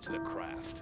to the craft.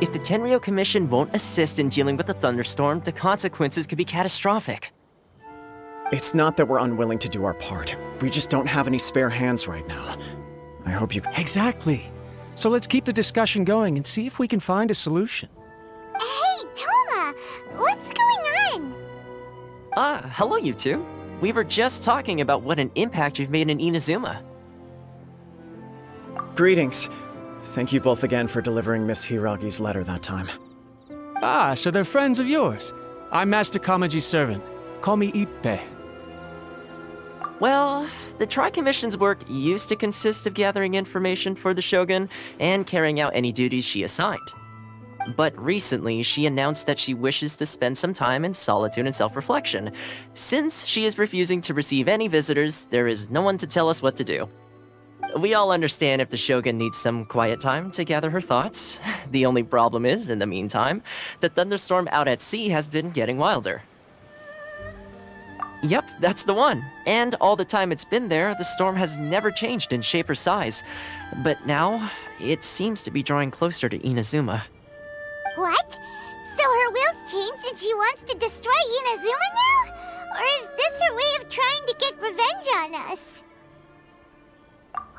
If the Tenryo Commission won't assist in dealing with the thunderstorm, the consequences could be catastrophic. It's not that we're unwilling to do our part. We just don't have any spare hands right now. I hope you... Exactly. So let's keep the discussion going and see if we can find a solution. Hey, Toma! What's going on? Hello you two. We were just talking about what an impact you've made in Inazuma. Greetings. Thank you both again for delivering Miss Hiragi's letter that time. Ah, so they're friends of yours. I'm Master Kamaji's servant. Call me Ippe. Well, the Tri-Commission's work used to consist of gathering information for the Shogun and carrying out any duties she assigned. But recently, she announced that she wishes to spend some time in solitude and self-reflection. Since she is refusing to receive any visitors, there is no one to tell us what to do. We all understand if the Shogun needs some quiet time to gather her thoughts. The only problem is, in the meantime, the thunderstorm out at sea has been getting wilder. Yep, that's the one. And all the time it's been there, the storm has never changed in shape or size. But now, it seems to be drawing closer to Inazuma. What? So her will's changed and she wants to destroy Inazuma now? Or is this her way of trying to get revenge on us?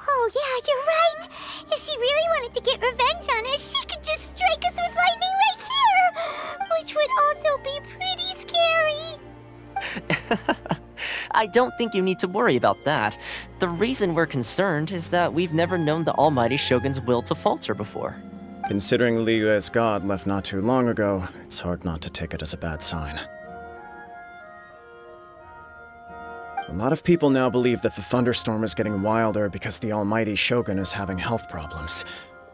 Oh yeah, you're right! If she really wanted to get revenge on us, she could just strike us with lightning right here! Which would also be pretty scary! I don't think you need to worry about that. The reason we're concerned is that we've never known the Almighty Shogun's will to falter before. Considering Liyue's god left not too long ago, it's hard not to take it as a bad sign. A lot of people now believe that the thunderstorm is getting wilder because the Almighty Shogun is having health problems.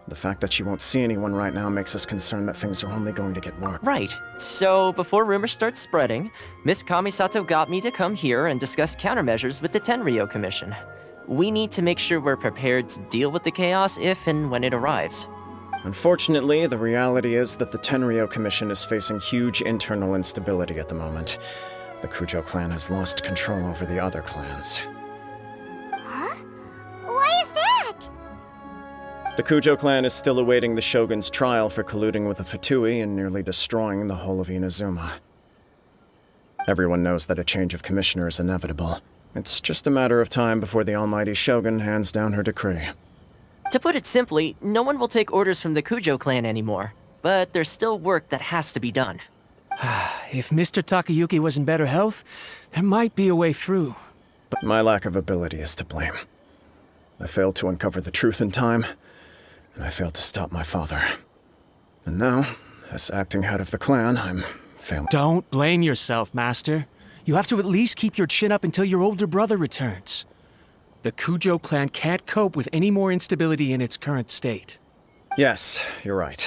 The fact that she won't see anyone right now makes us concerned that things are only going to get worse. Right. So, before rumors start spreading, Miss Kamisato got me to come here and discuss countermeasures with the Tenryo Commission. We need to make sure we're prepared to deal with the chaos if and when it arrives. Unfortunately, the reality is that the Tenryo Commission is facing huge internal instability at the moment. The Kujo clan has lost control over the other clans. Huh? Why is that? The Kujo clan is still awaiting the Shogun's trial for colluding with the Fatui and nearly destroying the whole of Inazuma. Everyone knows that a change of commissioner is inevitable. It's just a matter of time before the Almighty Shogun hands down her decree. To put it simply, no one will take orders from the Kujo clan anymore. But there's still work that has to be done. If Mr. Takayuki was in better health, there might be a way through. But my lack of ability is to blame. I failed to uncover the truth in time, and I failed to stop my father. And now, as acting head of the clan, I'm failing. Don't blame yourself, Master. You have to at least keep your chin up until your older brother returns. The Kujo clan can't cope with any more instability in its current state. Yes, you're right.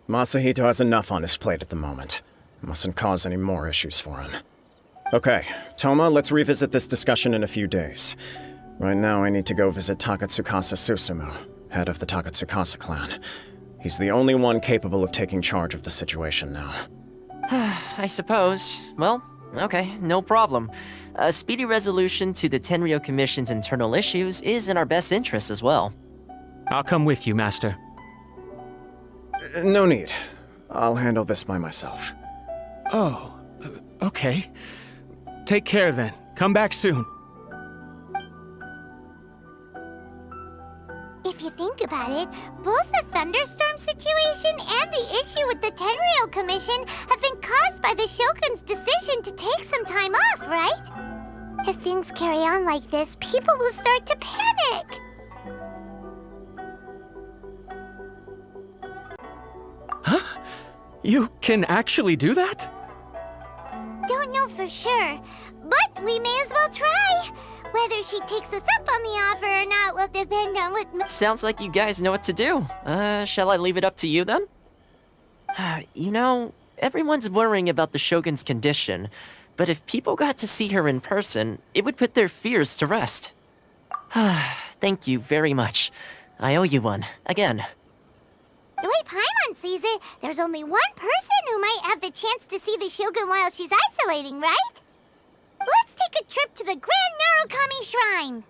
Masahito has enough on his plate at the moment. Mustn't cause any more issues for him. Okay, Toma, let's revisit this discussion in a few days. Right now, I need to go visit Takatsukasa Susumu, head of the Takatsukasa clan. He's the only one capable of taking charge of the situation now. I suppose. Well, okay, no problem. A speedy resolution to the Tenryo Commission's internal issues is in our best interest as well. I'll come with you, Master. No need. I'll handle this by myself. Oh, okay. Take care then. Come back soon. If you think about it, both the thunderstorm situation and the issue with the Tenryo Commission have been caused by the Shogun's decision to take some time off, right? If things carry on like this, people will start to panic. Huh? You can actually do that? Don't know for sure, but we may as well try. Whether she takes us up on the offer or not will depend on what... Sounds like you guys know what to do. Shall I leave it up to you then? You know, everyone's worrying about the Shogun's condition, but if people got to see her in person, it would put their fears to rest. Thank you very much. I owe you one, again. The way Paimon sees it, there's only one person who might have the chance to see the Shogun while she's isolating, right? Let's take a trip to the Grand Narukami Shrine!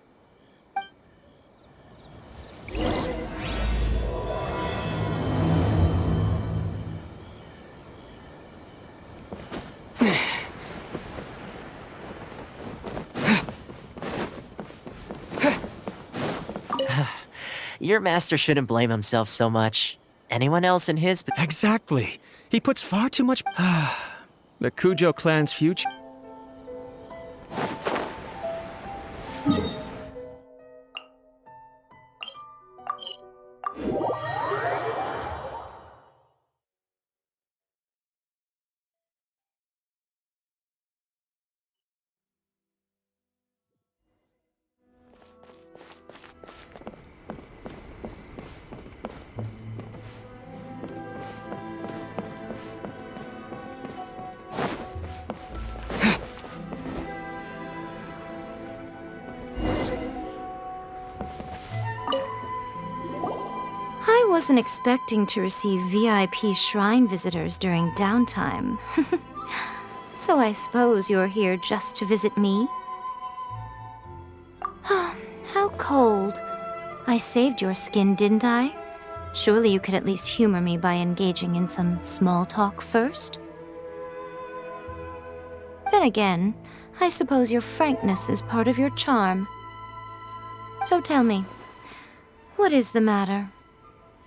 Your master shouldn't blame himself so much. Anyone else in his... Exactly. He puts far too much... The Kujo clan's future... I wasn't expecting to receive VIP shrine visitors during downtime. So I suppose you're here just to visit me? How cold. I saved your skin, didn't I? Surely you could at least humor me by engaging in some small talk first? Then again, I suppose your frankness is part of your charm. So tell me, what is the matter?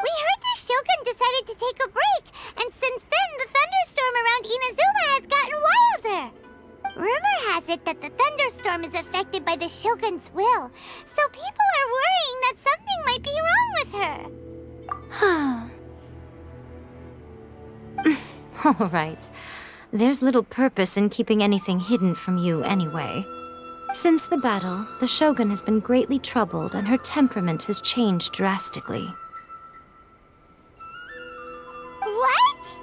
We heard the Shogun decided to take a break, and since then the thunderstorm around Inazuma has gotten wilder. Rumor has it that the thunderstorm is affected by the Shogun's will, so people are worrying that something might be wrong with her. All right. There's little purpose in keeping anything hidden from you anyway. Since the battle, the Shogun has been greatly troubled and her temperament has changed drastically. What?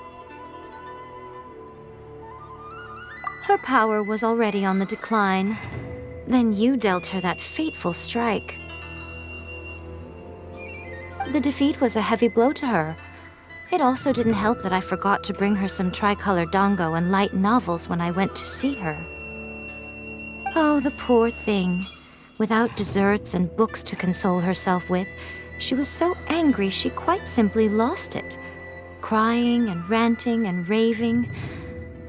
Her power was already on the decline. Then you dealt her that fateful strike. The defeat was a heavy blow to her. It also didn't help that I forgot to bring her some tricolor dango and light novels when I went to see her. Oh, the poor thing. Without desserts and books to console herself with, she was so angry she quite simply lost it. Crying and ranting and raving.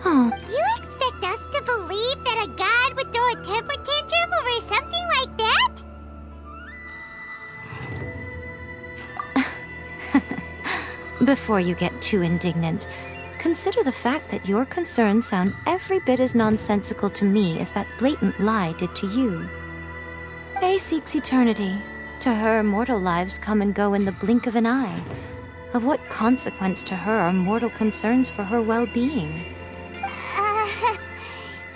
Oh, You expect us to believe that a god would throw a temper tantrum over something like that? before you get too indignant, consider the fact that your concerns sound every bit as nonsensical to me as that blatant lie did to you. A seeks eternity. To her, mortal lives come and go in the blink of an eye. Of what consequence to her are mortal concerns for her well-being?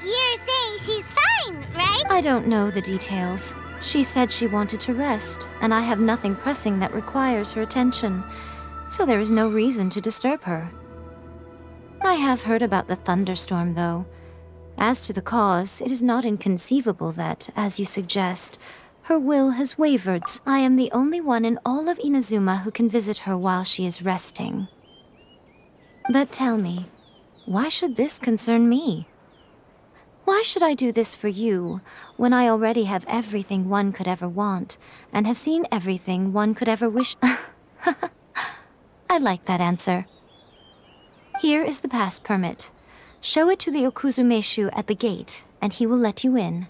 You're saying she's fine, right? I don't know the details. She said she wanted to rest, and I have nothing pressing that requires her attention, so there is no reason to disturb her. I have heard about the thunderstorm, though. As to the cause, it is not inconceivable that, as you suggest, her will has wavered. I am the only one in all of Inazuma who can visit her while she is resting. But tell me, why should this concern me? Why should I do this for you, when I already have everything one could ever want, and have seen everything one could ever wish? I like that answer. Here is the pass permit. Show it to the Okuzumeshu at the gate, and he will let you in.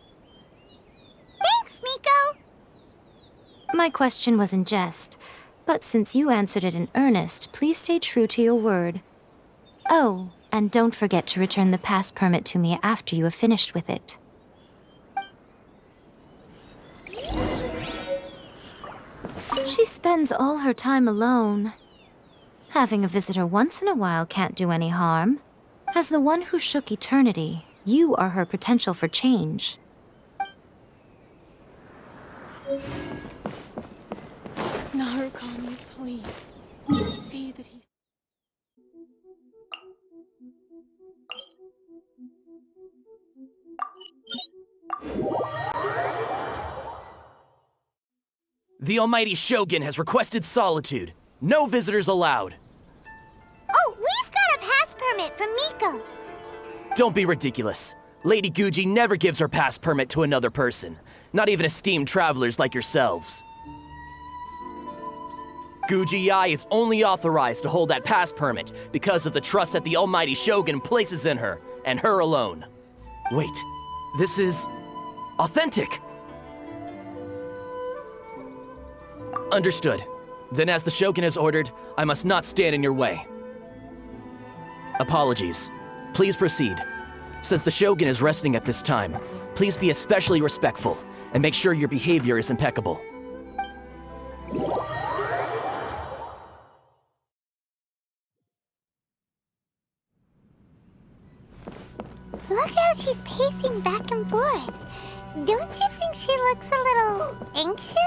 Thanks, Miko! My question was in jest, but since you answered it in earnest, please stay true to your word. Oh, and don't forget to return the pass permit to me after you have finished with it. She spends all her time alone. Having a visitor once in a while can't do any harm. As the one who shook eternity, you are her potential for change. Narukami, please. See that he's... The Almighty Shogun has requested solitude. No visitors allowed. Oh, we've got a pass permit from Miko. Don't be ridiculous. Lady Guji never gives her pass permit to another person, not even esteemed travelers like yourselves. Guji-ai is only authorized to hold that pass permit because of the trust that the Almighty Shogun places in her, and her alone. Wait, this is... authentic! Understood. Then as the Shogun has ordered, I must not stand in your way. Apologies. Please proceed. Since the Shogun is resting at this time, please be especially respectful, and make sure your behavior is impeccable. Look how she's pacing back and forth. Don't you think she looks a little anxious?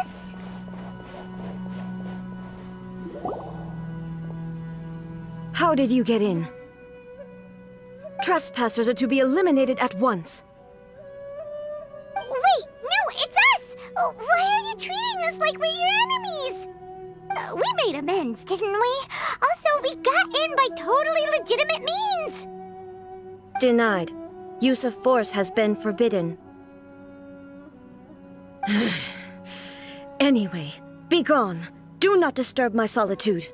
How did you get in? Trespassers are to be eliminated at once. Wait, no, it's us! Why are you treating us like we're your enemies? We made amends, didn't we? Also, we got in by totally legitimate means! Denied. Use of force has been forbidden. Anyway, be gone. Do not disturb my solitude.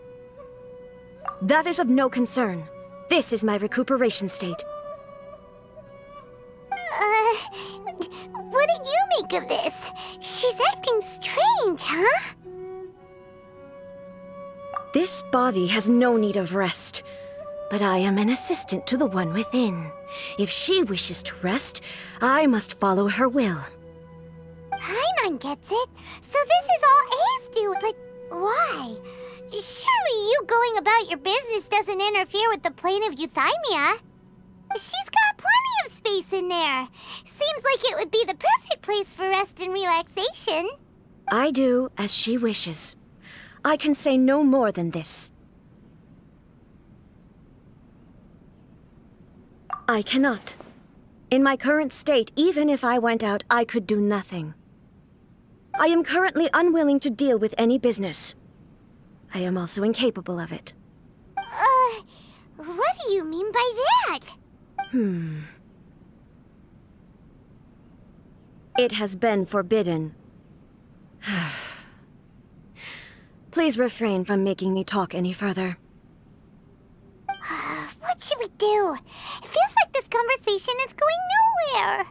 That is of no concern. This is my recuperation state. What do you make of this? She's acting strange, huh? This body has no need of rest, but I am an assistant to the one within. If she wishes to rest, I must follow her will. Paimon gets it. So this is all A's do, but why? Surely you going about your business doesn't interfere with the plane of euthymia. She's got plenty of space in there. Seems like it would be the perfect place for rest and relaxation. I do as she wishes. I can say no more than this. I cannot. In my current state, even if I went out, I could do nothing. I am currently unwilling to deal with any business. I am also incapable of it. What do you mean by that? It has been forbidden. Please refrain from making me talk any further. What should we do? It feels like this conversation is going nowhere.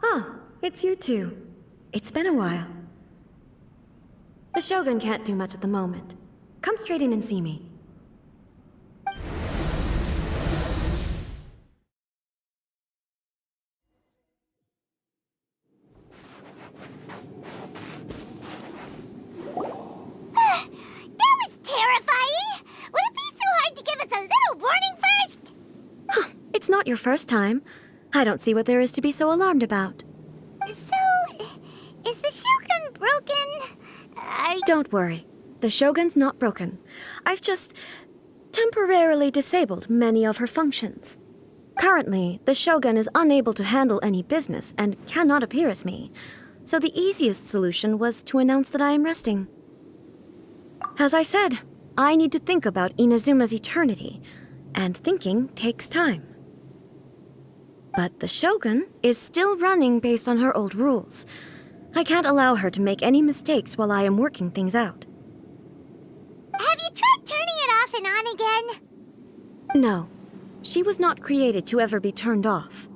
Ah, it's you two. It's been a while. The Shogun can't do much at the moment. Come straight in and see me. That was terrifying! Would it be so hard to give us a little warning first? It's not your first time. I don't see what there is to be so alarmed about. So, is the Shogun broken? Don't worry. The Shogun's not broken. I've just temporarily disabled many of her functions. Currently, the Shogun is unable to handle any business and cannot appear as me, so the easiest solution was to announce that I am resting. As I said, I need to think about Inazuma's eternity, and thinking takes time. But the Shogun is still running based on her old rules. I can't allow her to make any mistakes while I am working things out. Have you tried turning it off and on again? No, she was not created to ever be turned off.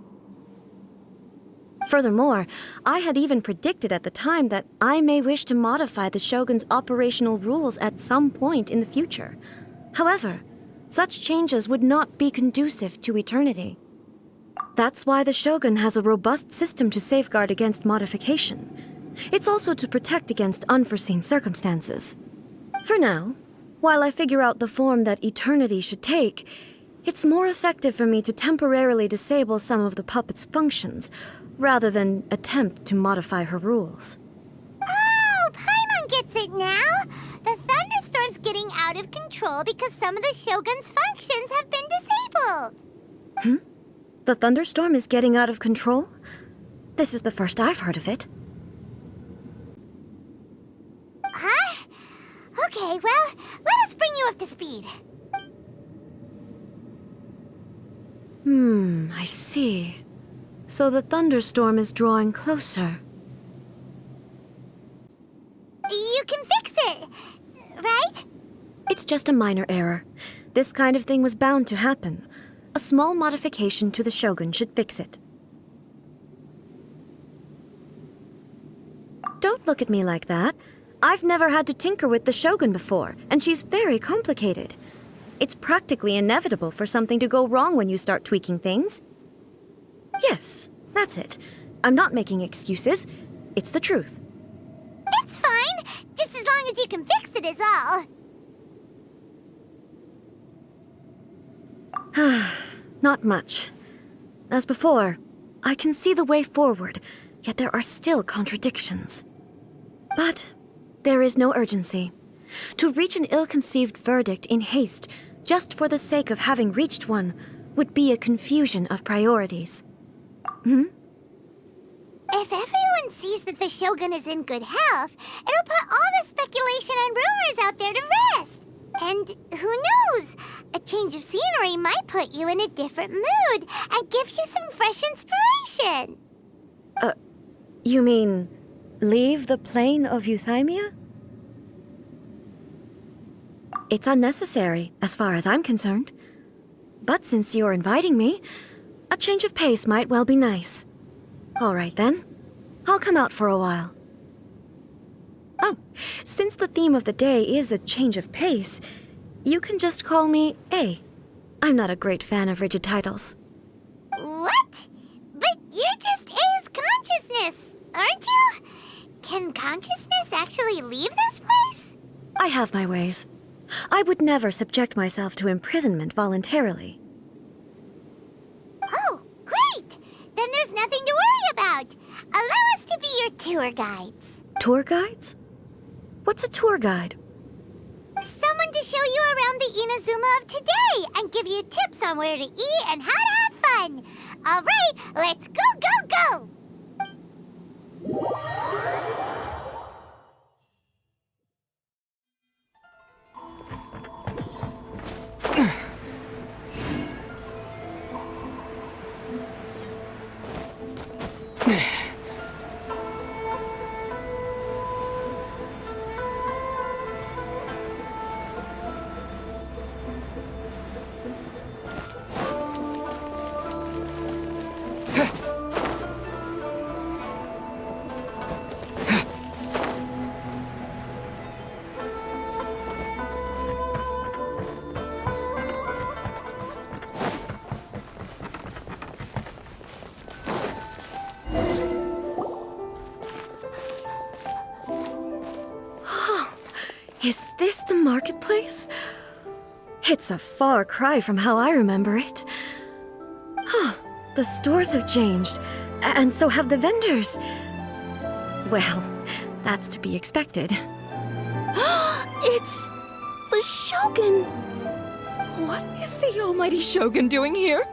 Furthermore, I had even predicted at the time that I may wish to modify the Shogun's operational rules at some point in the future. However, such changes would not be conducive to eternity. That's why the Shogun has a robust system to safeguard against modification. It's also to protect against unforeseen circumstances. For now, while I figure out the form that eternity should take, it's more effective for me to temporarily disable some of the puppet's functions, rather than attempt to modify her rules. Oh, Paimon gets it now! The thunderstorm's getting out of control because some of the Shogun's functions have been disabled. The thunderstorm is getting out of control? This is the first I've heard of it. Huh? Okay, well, let us bring you up to speed. I see. So the thunderstorm is drawing closer. You can fix it, right? It's just a minor error. This kind of thing was bound to happen. A small modification to the Shogun should fix it. Don't look at me like that. I've never had to tinker with the Shogun before, and she's very complicated. It's practically inevitable for something to go wrong when you start tweaking things. Yes, that's it. I'm not making excuses. It's the truth. It's fine, just as long as you can fix it is all. Not much. As before, I can see the way forward, yet there are still contradictions. But there is no urgency. To reach an ill-conceived verdict in haste, just for the sake of having reached one, would be a confusion of priorities. If everyone sees that the Shogun is in good health, it'll put all the speculation and rumors out there to rest. And who knows? A change of scenery might put you in a different mood and give you some fresh inspiration. You mean, leave the plane of euthymia? It's unnecessary, as far as I'm concerned. But since you're inviting me, a change of pace might well be nice. All right, then. I'll come out for a while. Oh, since the theme of the day is a change of pace, you can just call me A. I'm not a great fan of rigid titles. What? But you're just A's consciousness, aren't you? Can consciousness actually leave this place? I have my ways. I would never subject myself to imprisonment voluntarily. Oh, great! Then there's nothing to worry about. Allow us to be your tour guides. Tour guides? What's a tour guide? Someone to show you around the Inazuma of today and give you tips on where to eat and how to have fun. All right, let's go, go, go! Is this the marketplace? It's a far cry from how I remember it. The stores have changed, and so have the vendors. Well, that's to be expected. It's the Shogun! What is the almighty Shogun doing here?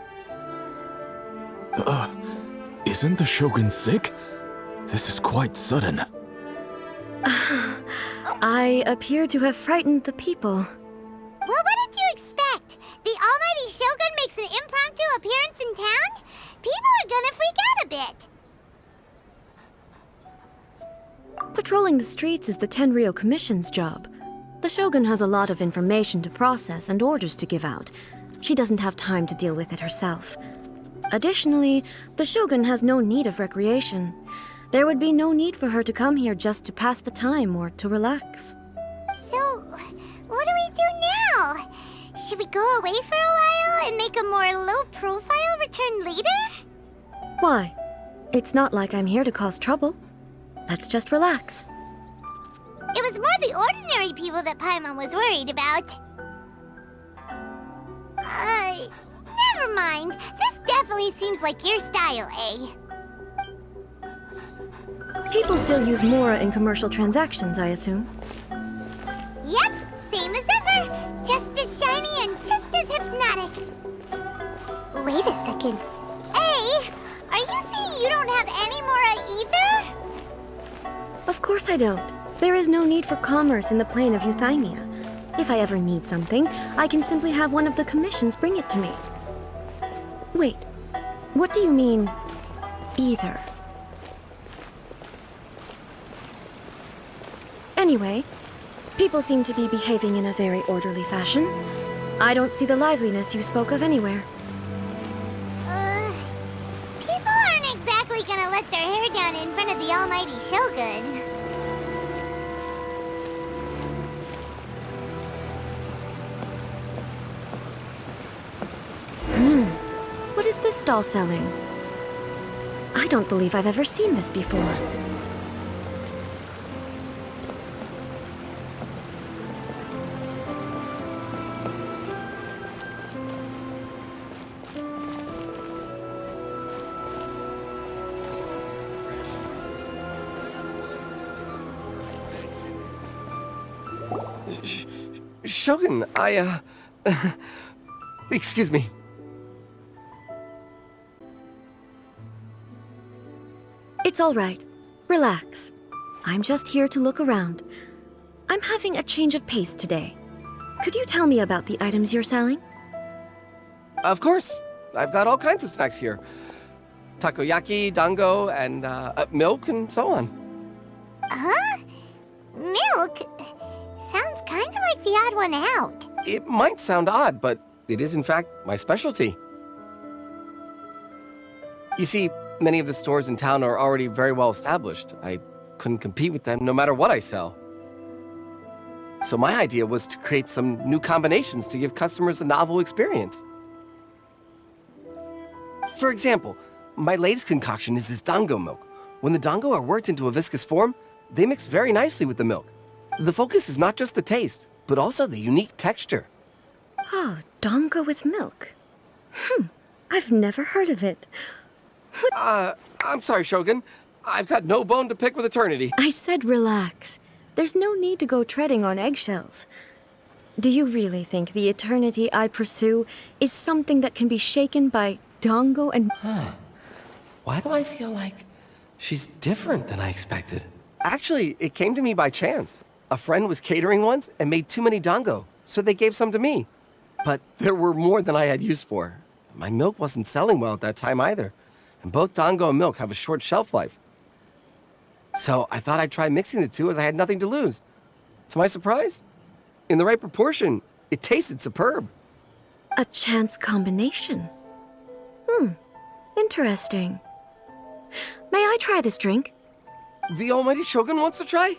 Isn't the Shogun sick? This is quite sudden. I appear to have frightened the people. Well, what did you expect? The almighty Shogun makes an impromptu appearance in town? People are gonna freak out a bit. Patrolling the streets is the Tenryou Commission's job. The Shogun has a lot of information to process and orders to give out. She doesn't have time to deal with it herself. Additionally, the Shogun has no need of recreation. There would be no need for her to come here just to pass the time or to relax. So, what do we do now? Should we go away for a while and make a more low-profile return later? Why? It's not like I'm here to cause trouble. Let's just relax. It was more the ordinary people that Paimon was worried about. Never mind. This definitely seems like your style, eh? People still use Mora in commercial transactions, I assume. Yep, same as ever. Just as shiny and just as hypnotic. Wait a second. Hey, are you saying you don't have any Mora either? Of course I don't. There is no need for commerce in the plane of Euthymia. If I ever need something, I can simply have one of the commissions bring it to me. Wait, what do you mean, either? Anyway, people seem to be behaving in a very orderly fashion. I don't see the liveliness you spoke of anywhere. People aren't exactly gonna let their hair down in front of the almighty Shogun. What is this stall selling? I don't believe I've ever seen this before. Shogun, excuse me. It's all right. Relax. I'm just here to look around. I'm having a change of pace today. Could you tell me about the items you're selling? Of course. I've got all kinds of snacks here. Takoyaki, dango, and milk, and so on. Huh? Milk? Sounds kind of like the odd one out. It might sound odd, but it is in fact my specialty. You see, many of the stores in town are already very well established. I couldn't compete with them no matter what I sell. So my idea was to create some new combinations to give customers a novel experience. For example, my latest concoction is this dango milk. When the dango are worked into a viscous form, they mix very nicely with the milk. The focus is not just the taste, but also the unique texture. Oh, dango with milk. I've never heard of it. I'm sorry, Shogun. I've got no bone to pick with eternity. I said relax. There's no need to go treading on eggshells. Do you really think the eternity I pursue is something that can be shaken by dango and... Why do I feel like she's different than I expected? Actually, it came to me by chance. A friend was catering once and made too many dango, so they gave some to me. But there were more than I had use for. My milk wasn't selling well at that time either, and both dango and milk have a short shelf life. So I thought I'd try mixing the two as I had nothing to lose. To my surprise, in the right proportion, it tasted superb. A chance combination. Interesting. May I try this drink? The almighty Shogun wants to try?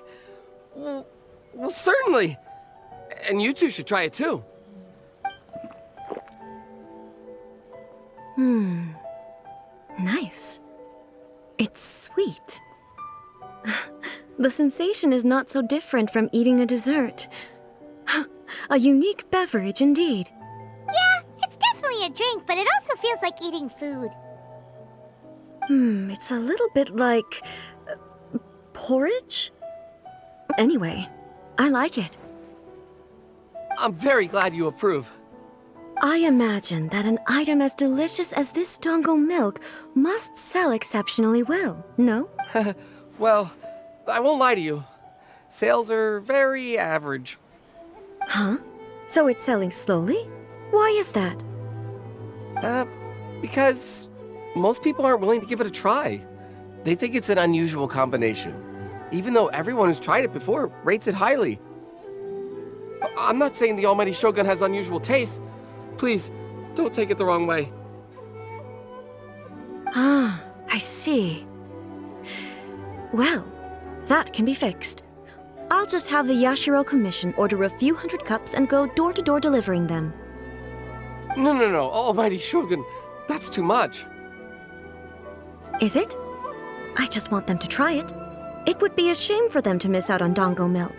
Well, certainly. And you two should try it too. Nice. It's sweet. The sensation is not so different from eating a dessert. A unique beverage indeed. Yeah, it's definitely a drink, but it also feels like eating food. It's a little bit like... porridge? Anyway, I like it. I'm very glad you approve. I imagine that an item as delicious as this Dango milk must sell exceptionally well, no? Well, I won't lie to you. Sales are very average. Huh? So it's selling slowly? Why is that? Because most people aren't willing to give it a try. They think it's an unusual combination, even though everyone who's tried it before rates it highly. I'm not saying the Almighty Shogun has unusual tastes. Please, don't take it the wrong way. Ah, I see. Well, that can be fixed. I'll just have the Yashiro Commission order a few hundred cups and go door-to-door delivering them. No, Almighty Shogun, that's too much. Is it? I just want them to try it. It would be a shame for them to miss out on Dango milk.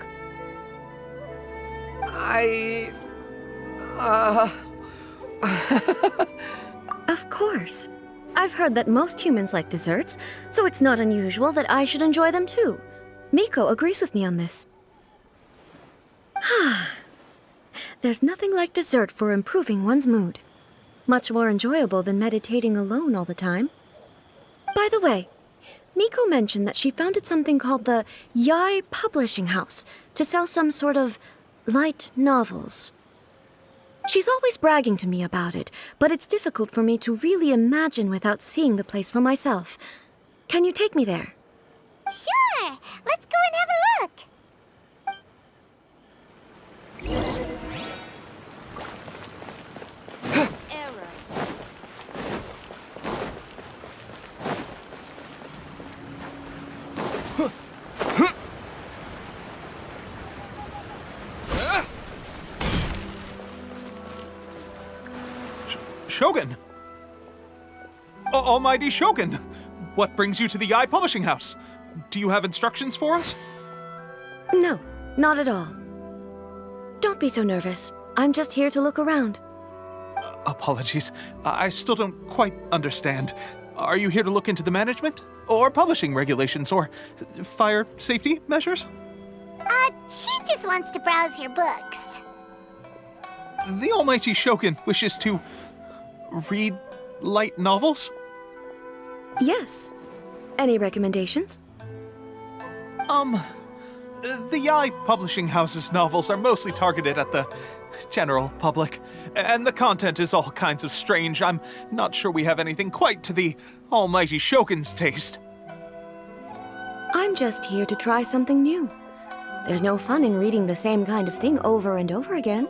Of course. I've heard that most humans like desserts, so it's not unusual that I should enjoy them too. Miko agrees with me on this. There's nothing like dessert for improving one's mood. Much more enjoyable than meditating alone all the time. By the way, Miko mentioned that she founded something called the Yai Publishing House to sell some sort of light novels. She's always bragging to me about it, but it's difficult for me to really imagine without seeing the place for myself. Can you take me there? Sure! Let's go and have a look! Error. Shogun! Almighty Shogun! What brings you to the Yai Publishing House? Do you have instructions for us? No, not at all. Don't be so nervous. I'm just here to look around. Apologies. I still don't quite understand. Are you here to look into the management? Or publishing regulations? Or fire safety measures? She just wants to browse your books. The Almighty Shogun wishes to read light novels? Yes. Any recommendations? The Yai Publishing House's novels are mostly targeted at the general public, and the content is all kinds of strange. I'm not sure we have anything quite to the Almighty Shogun's taste. I'm just here to try something new. There's no fun in reading the same kind of thing over and over again.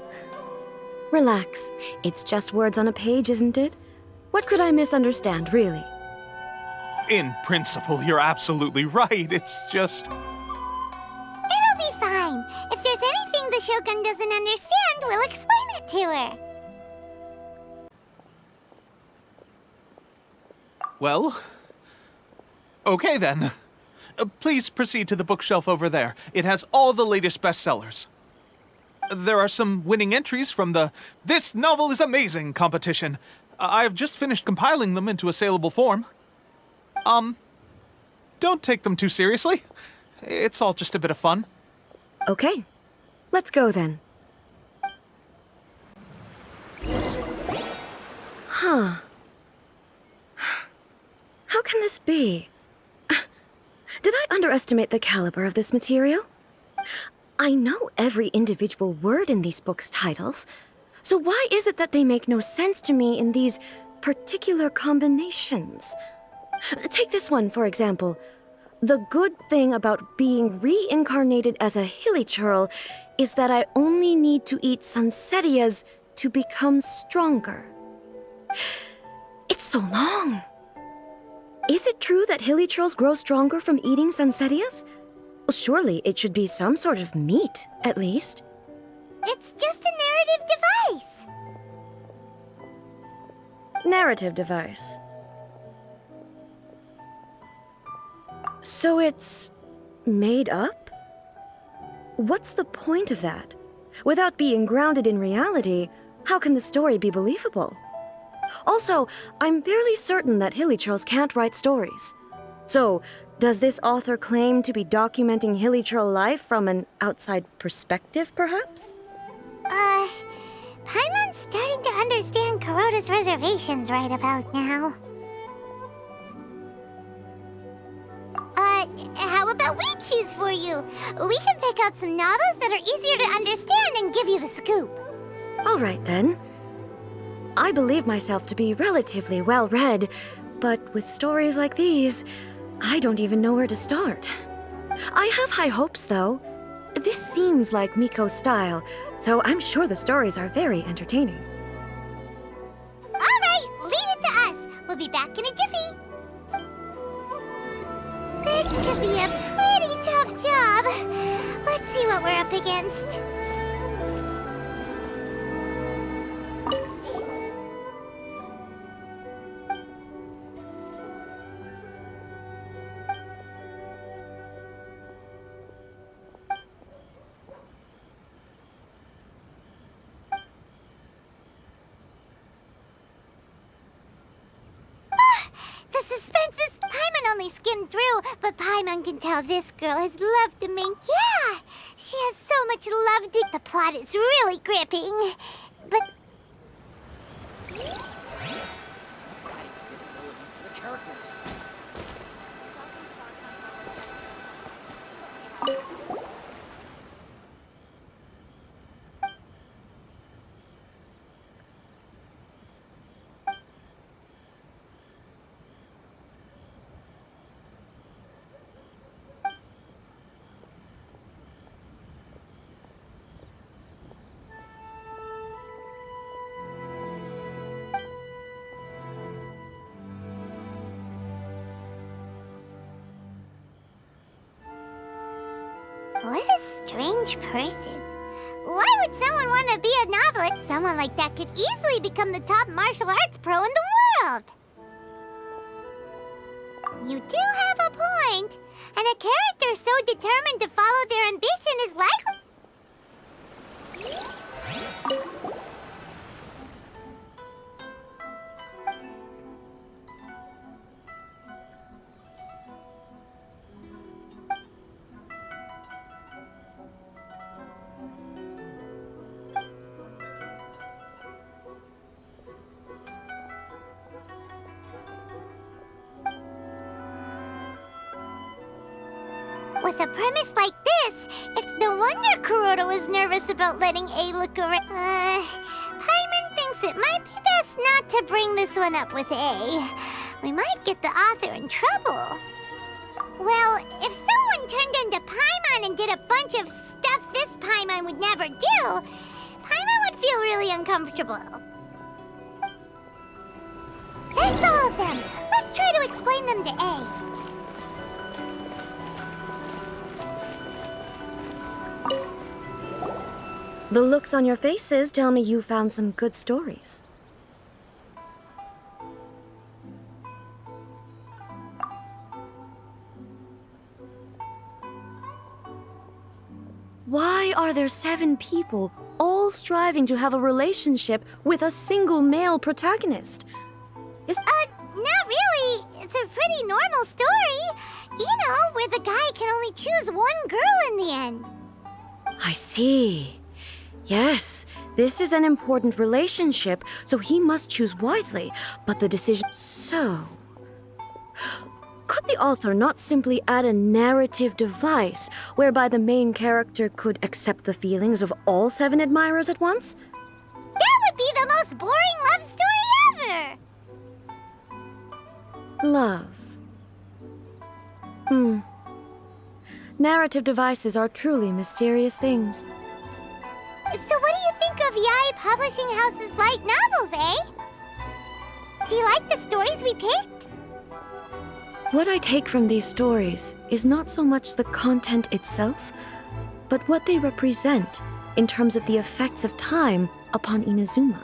Relax. It's just words on a page, isn't it? What could I misunderstand, really? In principle, you're absolutely right. It's just... It'll be fine. If there's anything the Shogun doesn't understand, we'll explain it to her. Well... Okay then. Please proceed to the bookshelf over there. It has all the latest bestsellers. There are some winning entries from the This Novel is Amazing competition. I've just finished compiling them into a saleable form. Don't take them too seriously. It's all just a bit of fun. Okay. Let's go then. Huh. How can this be? Did I underestimate the caliber of this material? I know every individual word in these books' titles, so why is it that they make no sense to me in these particular combinations? Take this one, for example. The good thing about being reincarnated as a hilly churl is that I only need to eat sunsettias to become stronger. It's so long. Is it true that hilly churls grow stronger from eating sunsettias? Well, surely it should be some sort of meat, at least. It's just a narrative device. Narrative device. So it's made up? What's the point of that? Without being grounded in reality, how can the story be believable? Also, I'm fairly certain that hilly churls can't write stories. So, does this author claim to be documenting hilly churl life from an outside perspective, perhaps? Paimon's starting to understand Kuroda's reservations right about now. How about we choose for you? We can pick out some novels that are easier to understand and give you the scoop. All right, then. I believe myself to be relatively well-read, but with stories like these, I don't even know where to start. I have high hopes, though. This seems like Miko's style, so I'm sure the stories are very entertaining. All right, leave it to us. We'll be back in a jiffy. This could be a pretty tough job. Let's see what we're up against. The suspense is... Paimon only skimmed through, but Paimon can tell this girl has love to make... Yeah! She has so much love to... The plot is really gripping. But... What a strange person. Why would someone want to be a novelist? Someone like that could easily become the top martial arts pro in the world. You do have a point. And a character so determined to follow their ambition is likely... With a premise like this, it's no wonder Kuroda was nervous about letting A look around. Paimon thinks it might be best not to bring this one up with A. We might get the author in trouble. Well, if someone turned into Paimon and did a bunch of stuff this Paimon would never do, Paimon would feel really uncomfortable. That's all of them. Let's try to explain them to A. The looks on your faces tell me you found some good stories. Why are there 7 people, all striving to have a relationship with a single male protagonist? Not really. It's a pretty normal story. You know, where the guy can only choose one girl in the end. I see. Yes, this is an important relationship, so he must choose wisely, but the decision... So... Could the author not simply add a narrative device whereby the main character could accept the feelings of all 7 admirers at once? That would be the most boring love story ever! Love. Narrative devices are truly mysterious things. So what do you think of Yae Publishing House's light novels, eh? Do you like the stories we picked? What I take from these stories is not so much the content itself, but what they represent in terms of the effects of time upon Inazuma.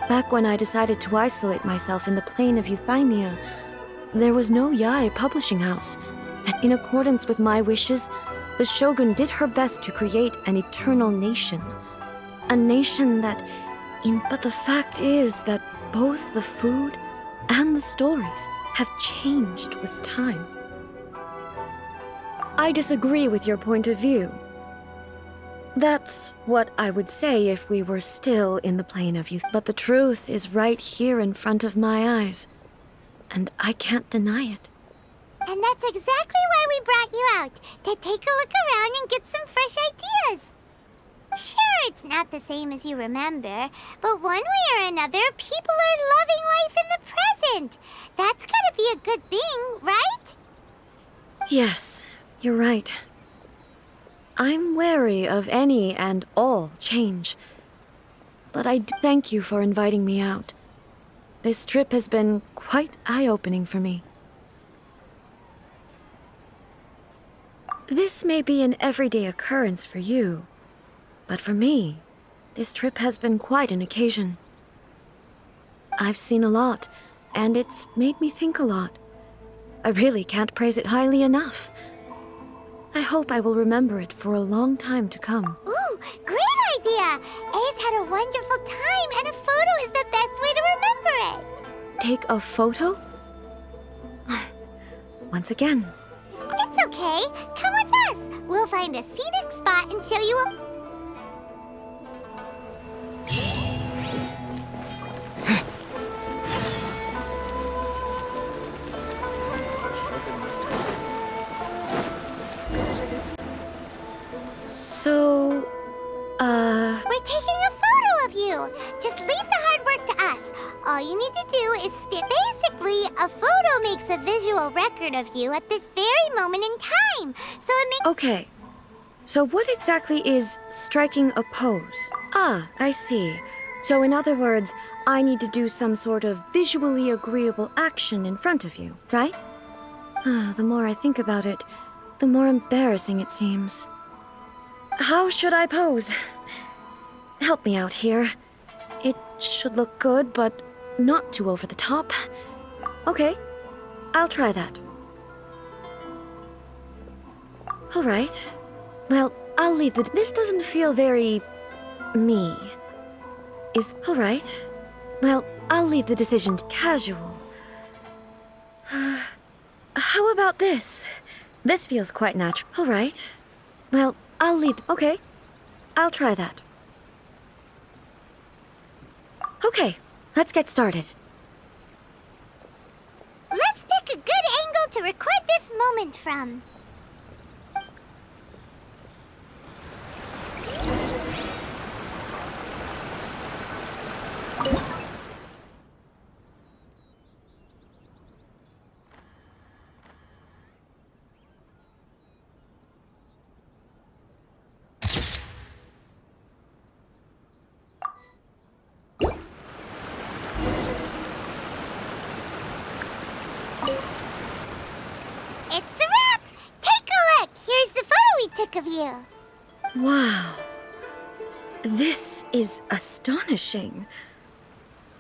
Back when I decided to isolate myself in the plain of Euthymia, there was no Yae Publishing House. In accordance with my wishes, the Shogun did her best to create an eternal nation. A nation that... But the fact is that both the food and the stories have changed with time. I disagree with your point of view. That's what I would say if we were still in the plane of youth. But the truth is right here in front of my eyes. And I can't deny it. And that's exactly why we brought you out, to take a look around and get some fresh ideas. Sure, it's not the same as you remember, but one way or another, people are loving life in the present. That's gotta be a good thing, right? Yes, you're right. I'm wary of any and all change. But I do thank you for inviting me out. This trip has been quite eye-opening for me. This may be an everyday occurrence for you, but for me, this trip has been quite an occasion. I've seen a lot, and it's made me think a lot. I really can't praise it highly enough. I hope I will remember it for a long time to come. Ooh, great idea! A's had a wonderful time, and a photo is the best way to remember it. Take a photo? Once again. It's okay. Come with us. We'll find a scenic spot and show you a... So, We're taking a photo of you. Just leave the hard work to us. All you need to do is basically, a photo makes a visual record of you at this very moment in time. So it makes... Okay. So what exactly is striking a pose? Ah, I see. So in other words, I need to do some sort of visually agreeable action in front of you, right? The more I think about it, the more embarrassing it seems. How should I pose? Help me out here. It should look good, but not too over the top. Okay, I'll try that. All right. Well, I'll leave the... This doesn't feel very... me. All right. Well, I'll leave the decision to casual. How about this? This feels quite natural. All right. Well, I'll leave... Okay. I'll try that. Okay, let's get started. Let's pick a good angle to record this moment from. It's a wrap! Take a look! Here's the photo we took of you. Wow. This is astonishing.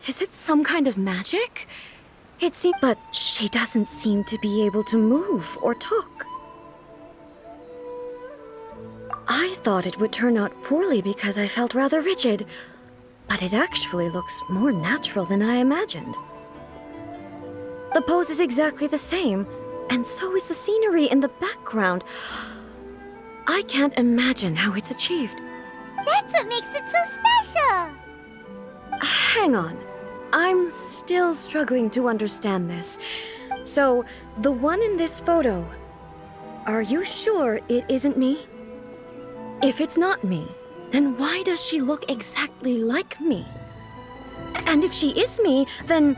Is it some kind of magic? But she doesn't seem to be able to move or talk. I thought it would turn out poorly because I felt rather rigid, but it actually looks more natural than I imagined. The pose is exactly the same, and so is the scenery in the background. I can't imagine how it's achieved. That's what makes it so special! Hang on. I'm still struggling to understand this. So, the one in this photo, are you sure it isn't me? If it's not me, then why does she look exactly like me? And if she is me, then...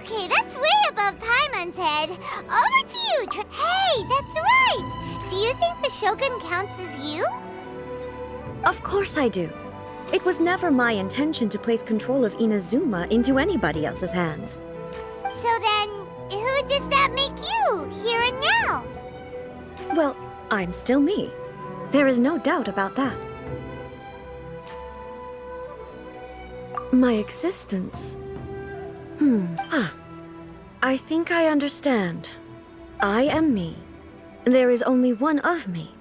Okay, that's way above Paimon's head. Over to you, Hey, that's right! Do you think the Shogun counts as you? Of course I do. It was never my intention to place control of Inazuma into anybody else's hands. So then, who does that make you, here and now? Well, I'm still me. There is no doubt about that. My existence... I think I understand. I am me. There is only one of me,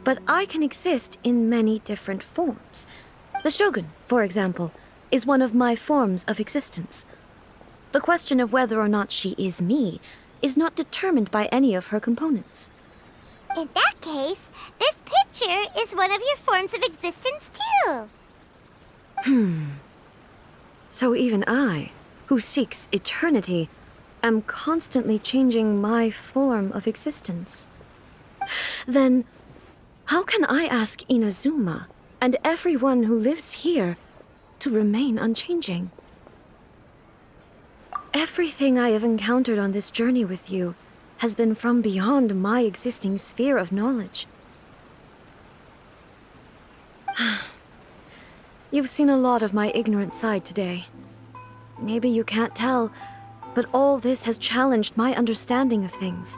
but I can exist in many different forms. The Shogun, for example, is one of my forms of existence. The question of whether or not she is me is not determined by any of her components. In that case, this picture is one of your forms of existence too. So even I, who seeks eternity, am constantly changing my form of existence. Then, how can I ask Inazuma and everyone who lives here to remain unchanging? Everything I have encountered on this journey with you has been from beyond my existing sphere of knowledge. You've seen a lot of my ignorant side today. Maybe you can't tell, but all this has challenged my understanding of things.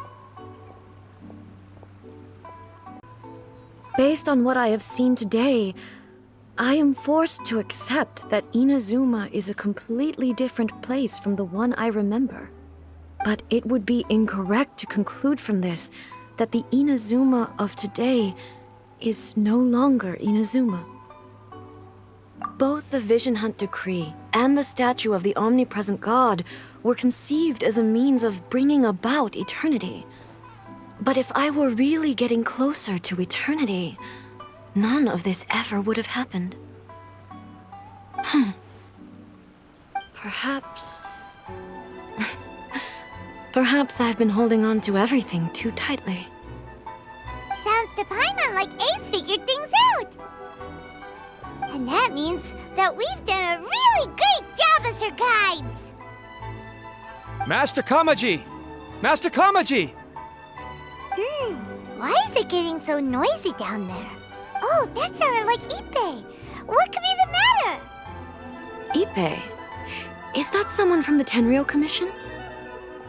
Based on what I have seen today, I am forced to accept that Inazuma is a completely different place from the one I remember. But it would be incorrect to conclude from this that the Inazuma of today is no longer Inazuma. Both the Vision Hunt Decree and the statue of the Omnipresent God were conceived as a means of bringing about eternity. But if I were really getting closer to eternity, none of this ever would have happened. Perhaps... Perhaps I've been holding on to everything too tightly. Sounds to Paimon like Ace figured things out. And that means that we've done a really great job as her guides. Master Kamaji! Master Kamaji! Why is it getting so noisy down there? Oh, that sounded like Ippei. What could be the matter? Ippei? Is that someone from the Tenryou Commission?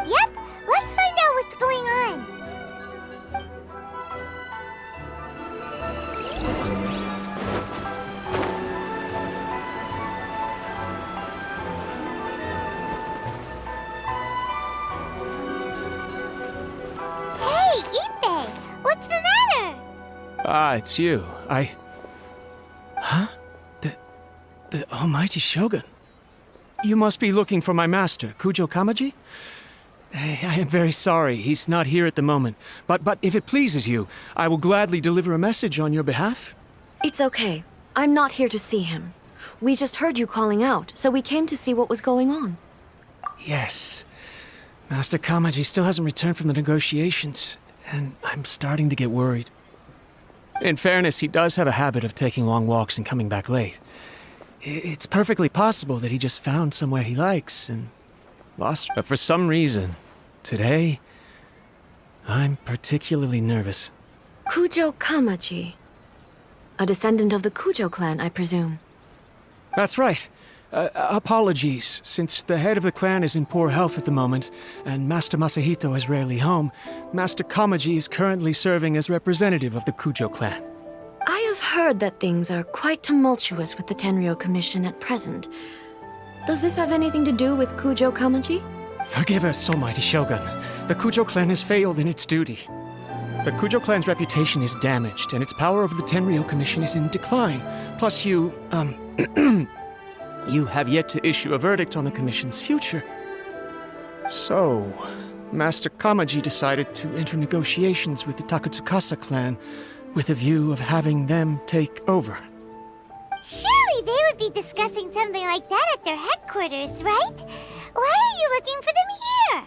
Yep, let's find out what's going on. Hey, Ippei, what's the matter? Ah, it's you. Huh? The Almighty Shogun. You must be looking for my master, Kujo Kamaji? I am very sorry, he's not here at the moment. But if it pleases you, I will gladly deliver a message on your behalf. It's okay. I'm not here to see him. We just heard you calling out, so we came to see what was going on. Yes. Master Kamaji still hasn't returned from the negotiations, and I'm starting to get worried. In fairness, he does have a habit of taking long walks and coming back late. It's perfectly possible that he just found somewhere he likes and lost. But for some reason, today, I'm particularly nervous. Kujo Kamaji. A descendant of the Kujo clan, I presume. That's right. Apologies, since the head of the clan is in poor health at the moment, and Master Masahito is rarely home, Master Kamaji is currently serving as representative of the Kujo clan. I have heard that things are quite tumultuous with the Tenryou Commission at present. Does this have anything to do with Kujo Kamaji? Forgive us, Almighty Shogun. The Kujo clan has failed in its duty. The Kujo clan's reputation is damaged, and its power over the Tenryou Commission is in decline. Plus you have yet to issue a verdict on the Commission's future. So, Master Kamaji decided to enter negotiations with the Takatsukasa clan with a view of having them take over. Surely they would be discussing something like that at their headquarters, right? Why are you looking for them here?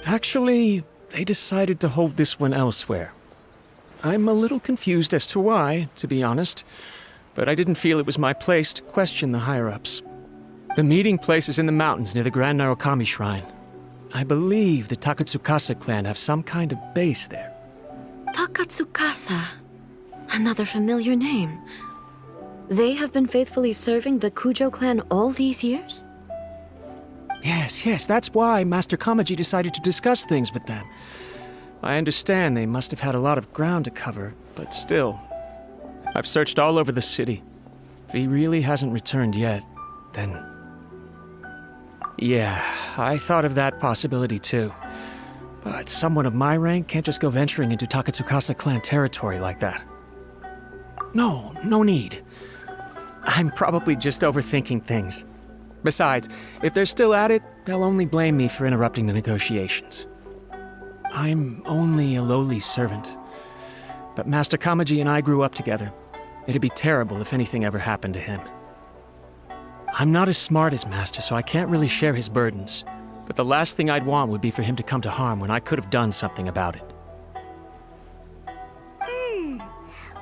Actually, they decided to hold this one elsewhere. I'm a little confused as to why, to be honest, but I didn't feel it was my place to question the higher-ups. The meeting place is in the mountains near the Grand Narukami Shrine. I believe the Takatsukasa clan have some kind of base there. Takatsukasa. Another familiar name. They have been faithfully serving the Kujo clan all these years? Yes, that's why Master Kamaji decided to discuss things with them. I understand they must have had a lot of ground to cover, but still. I've searched all over the city. If he really hasn't returned yet, then... Yeah, I thought of that possibility too. But someone of my rank can't just go venturing into Takatsukasa clan territory like that. No need. I'm probably just overthinking things. Besides, if they're still at it, they'll only blame me for interrupting the negotiations. I'm only a lowly servant, But Master Kamaji and I grew up together. It'd be terrible if anything ever happened to him. I'm not as smart as Master, so I can't really share his burdens. But the last thing I'd want would be for him to come to harm when I could have done something about it.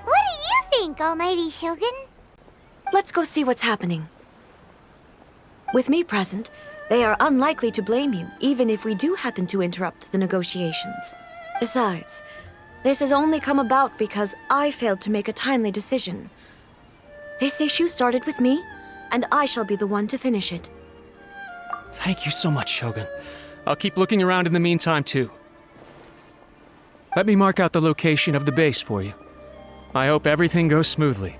What do you think, Almighty Shogun? Let's go see what's happening. With me present, they are unlikely to blame you, even if we do happen to interrupt the negotiations. Besides, this has only come about because I failed to make a timely decision. This issue started with me, and I shall be the one to finish it. Thank you so much, Shogun. I'll keep looking around in the meantime, too. Let me mark out the location of the base for you. I hope everything goes smoothly.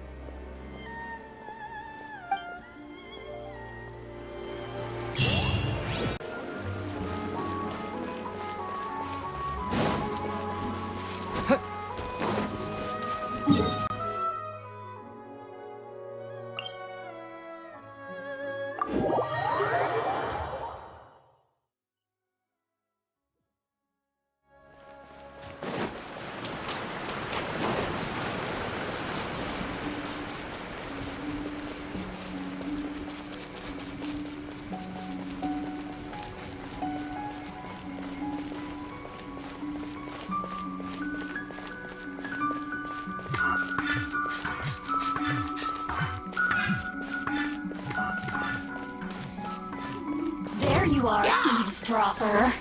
There you are, eavesdropper.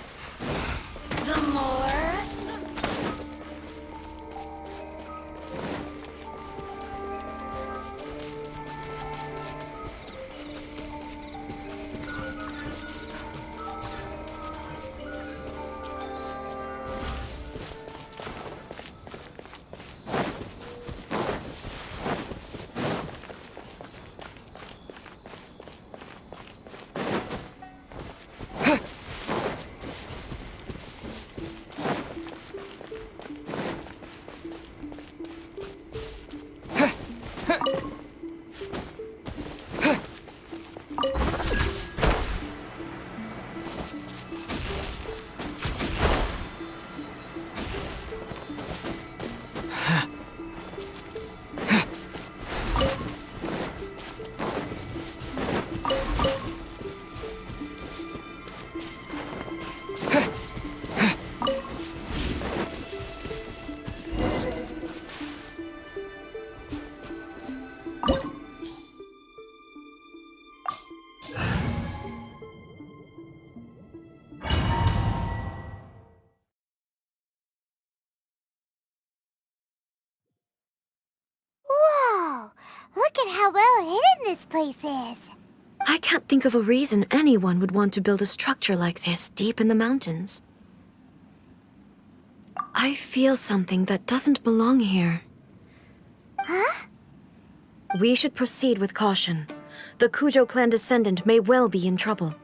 The more... Look at how well hidden this place is. I can't think of a reason anyone would want to build a structure like this deep in the mountains. I feel something that doesn't belong here. Huh? We should proceed with caution. The Kujo clan descendant may well be in trouble.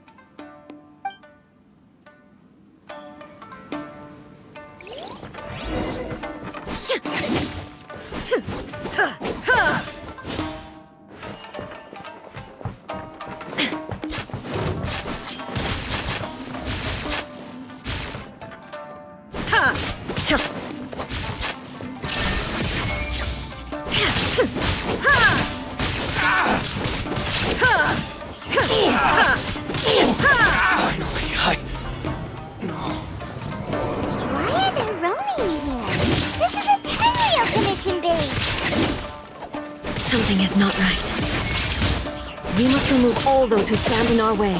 Why are there Ronin here? This is a Tenryo Commission base. Something is not right. We must remove all those who stand in our way.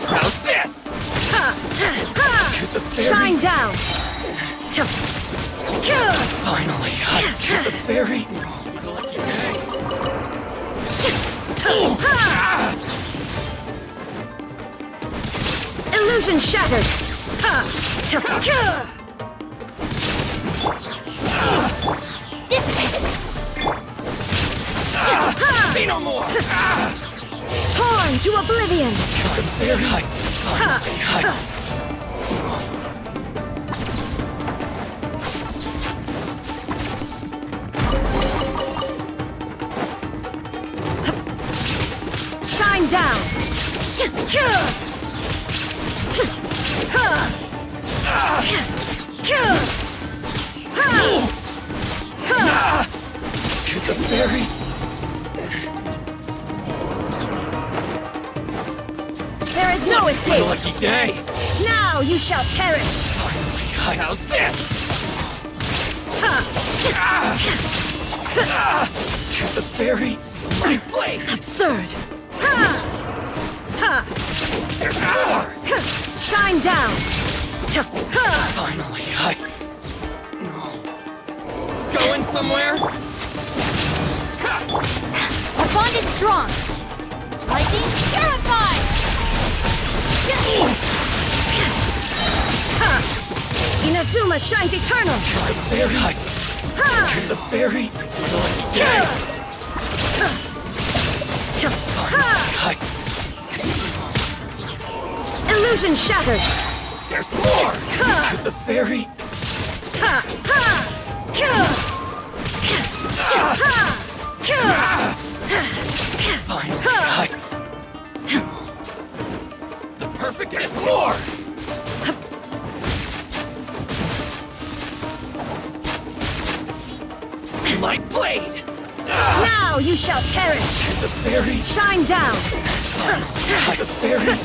How's this? Shine down! Finally, the fairy. Illusion shattered! Say no more! Torn to oblivion! To the very... There is no escape! Lucky day! Now you shall perish! How's this? To the very... My blade! Absurd! There's more! Shine down! Finally, going somewhere? Our bond is strong. Lightning purified. Inazuma shines eternal! Very high. To the very... High. Illusion shattered! There's more! To the very... Finally, the perfect... There's more! My blade! Now you shall perish! The very... Shine down! The very...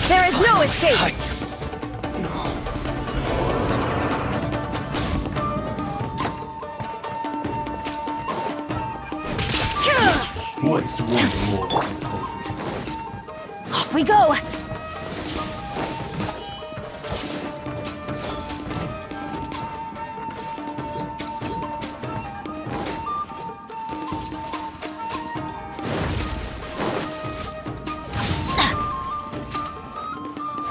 There is no escape! What's one more opponent? Off we go!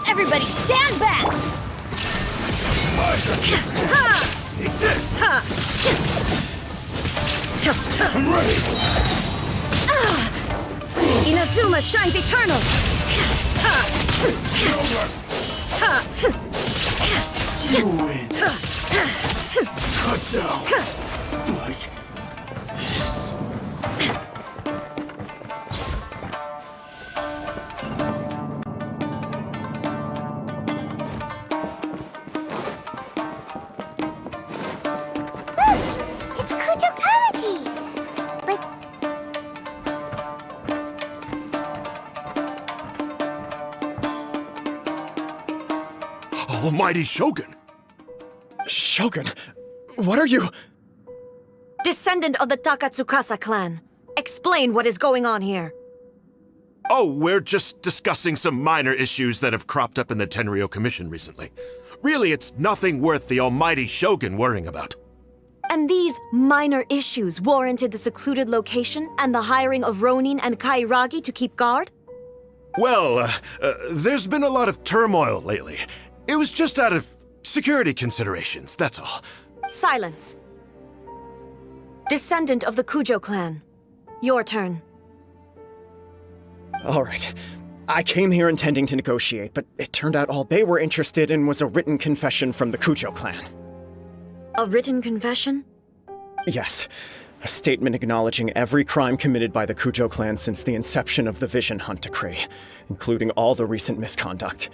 Everybody stand back. Take this! I'm ready! Inazuma shines eternal! You win! Cut down! Like this. It's Kujo-Kamaji! But Almighty Shogun! Shogun, what are you? Descendant of the Takatsukasa clan. Explain what is going on here. Oh, we're just discussing some minor issues that have cropped up in the Tenryo Commission recently. Really, it's nothing worth the almighty Shogun worrying about. And these minor issues warranted the secluded location and the hiring of Ronin and Kairagi to keep guard? Well, there's been a lot of turmoil lately. It was just out of security considerations, that's all. Silence. Descendant of the Kujo clan. Your turn. All right. I came here intending to negotiate, but it turned out all they were interested in was a written confession from the Kujo clan. A written confession? Yes. A statement acknowledging every crime committed by the Kujo clan since the inception of the Vision Hunt Decree, including all the recent misconduct.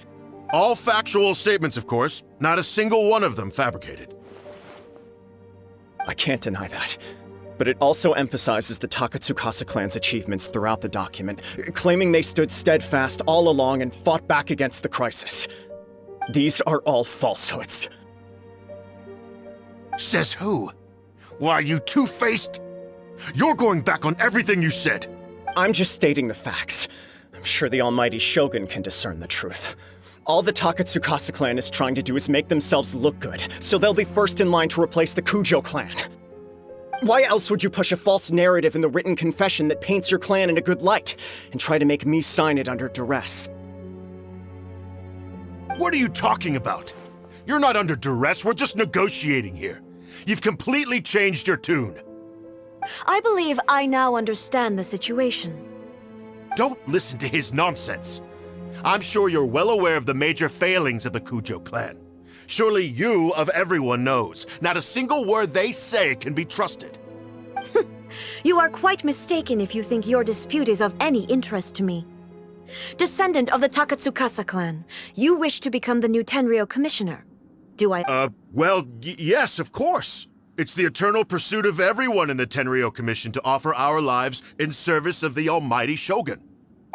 All factual statements, of course. Not a single one of them fabricated. I can't deny that. But it also emphasizes the Takatsukasa clan's achievements throughout the document, claiming they stood steadfast all along and fought back against the crisis. These are all falsehoods. Says who? Why, you two-faced? You're going back on everything you said. I'm just stating the facts. I'm sure the almighty Shogun can discern the truth. All the Takatsukasa clan is trying to do is make themselves look good, so they'll be first in line to replace the Kujo clan. Why else would you push a false narrative in the written confession that paints your clan in a good light, and try to make me sign it under duress? What are you talking about? You're not under duress, we're just negotiating here. You've completely changed your tune. I believe I now understand the situation. Don't listen to his nonsense. I'm sure you're well aware of the major failings of the Kujo clan. Surely you, of everyone, knows. Not a single word they say can be trusted. You are quite mistaken if you think your dispute is of any interest to me. Descendant of the Takatsukasa clan, you wish to become the new Tenryo commissioner. Do I— Well, yes, of course. It's the eternal pursuit of everyone in the Tenryo Commission to offer our lives in service of the almighty Shogun.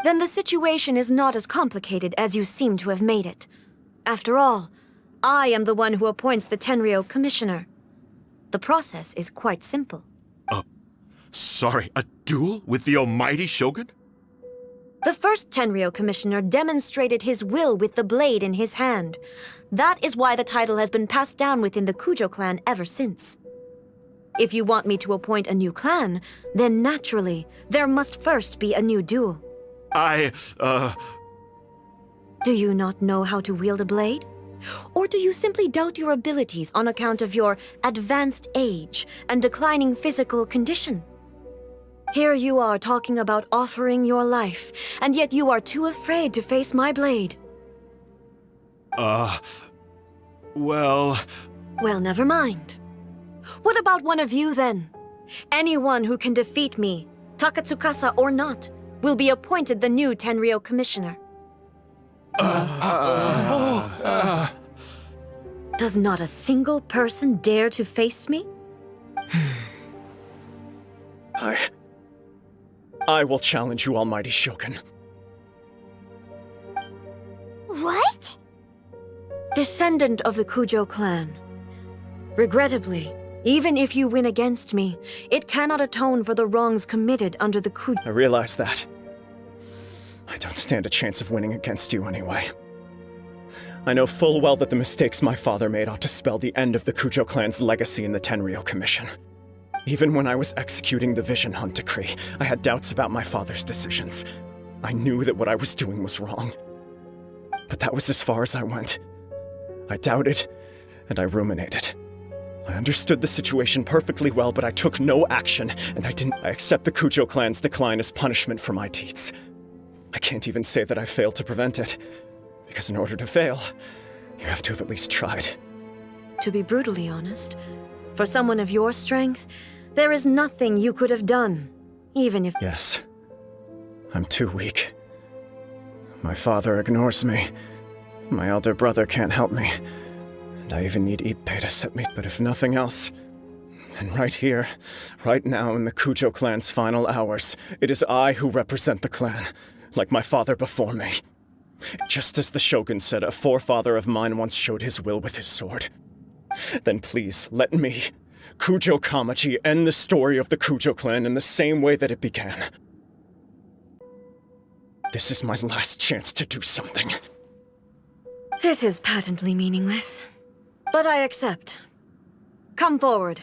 Then the situation is not as complicated as you seem to have made it. After all, I am the one who appoints the Tenryo commissioner. The process is quite simple. Sorry, a duel with the almighty Shogun? The first Tenryo commissioner demonstrated his will with the blade in his hand. That is why the title has been passed down within the Kujo clan ever since. If you want me to appoint a new clan, then naturally, there must first be a new duel. Do you not know how to wield a blade? Or do you simply doubt your abilities on account of your advanced age and declining physical condition? Here you are talking about offering your life, and yet you are too afraid to face my blade. Well, never mind. What about one of you, then? Anyone who can defeat me, Takatsukasa or not, will be appointed the new Tenryo commissioner. Does not a single person dare to face me? I will challenge you, almighty Shogun. What? Descendant of the Kujo clan. Regrettably, even if you win against me, it cannot atone for the wrongs committed under the Kujo. I realize that. I don't stand a chance of winning against you anyway. I know full well that the mistakes my father made ought to spell the end of the Kujo clan's legacy in the Tenryo Commission. Even when I was executing the Vision Hunt decree, I had doubts about my father's decisions. I knew that what I was doing was wrong. But that was as far as I went. I doubted, and I ruminated. I understood the situation perfectly well, but I took no action, and I accept the Kujo clan's decline as punishment for my deeds. I can't even say that I failed to prevent it, because in order to fail, you have to have at least tried. To be brutally honest, for someone of your strength, there is nothing you could have done, even if— Yes. I'm too weak. My father ignores me. My elder brother can't help me. And I even need Ippei to set me— But if nothing else, then right here, right now in the Kujo clan's final hours, it is I who represent the clan, like my father before me. Just as the Shogun said a forefather of mine once showed his will with his sword. Then please, let me, Kujo Kamaji, end the story of the Kujo clan in the same way that it began. This is my last chance to do something. This is patently meaningless, but I accept. Come forward.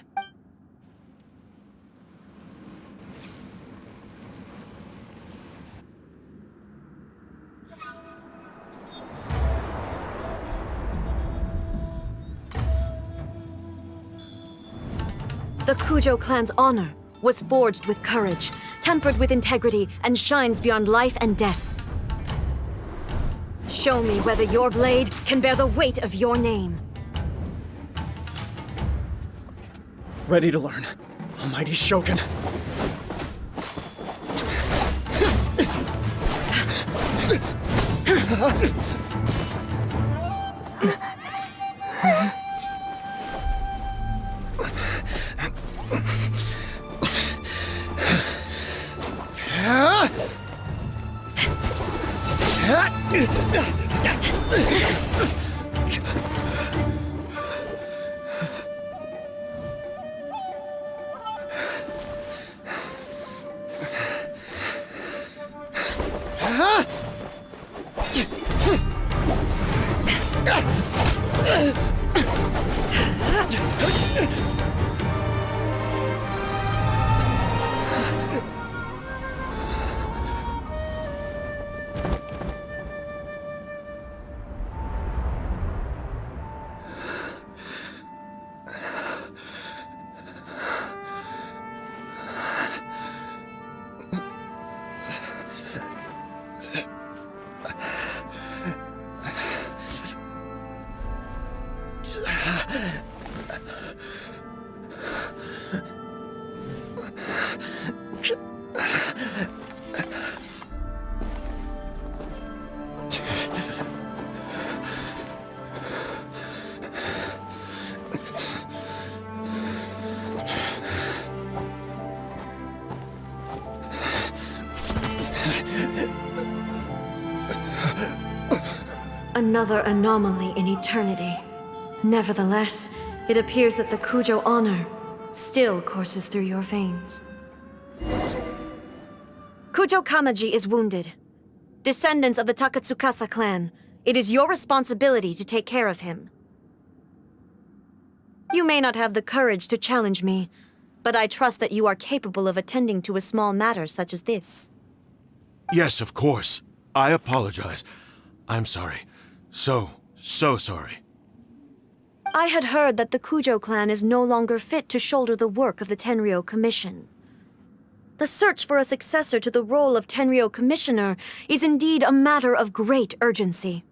The Kujo clan's honor was forged with courage, tempered with integrity, and shines beyond life and death. Show me whether your blade can bear the weight of your name. Ready to learn, almighty Shogun. Another anomaly in eternity. Nevertheless, it appears that the Kujo honor still courses through your veins. Kujo Kamaji is wounded. Descendants of the Takatsukasa clan, it is your responsibility to take care of him. You may not have the courage to challenge me, but I trust that you are capable of attending to a small matter such as this. Yes, of course. I apologize. I'm sorry. So sorry. I had heard that the Kujo clan is no longer fit to shoulder the work of the Tenryou Commission. The search for a successor to the role of Tenryou Commissioner is indeed a matter of great urgency.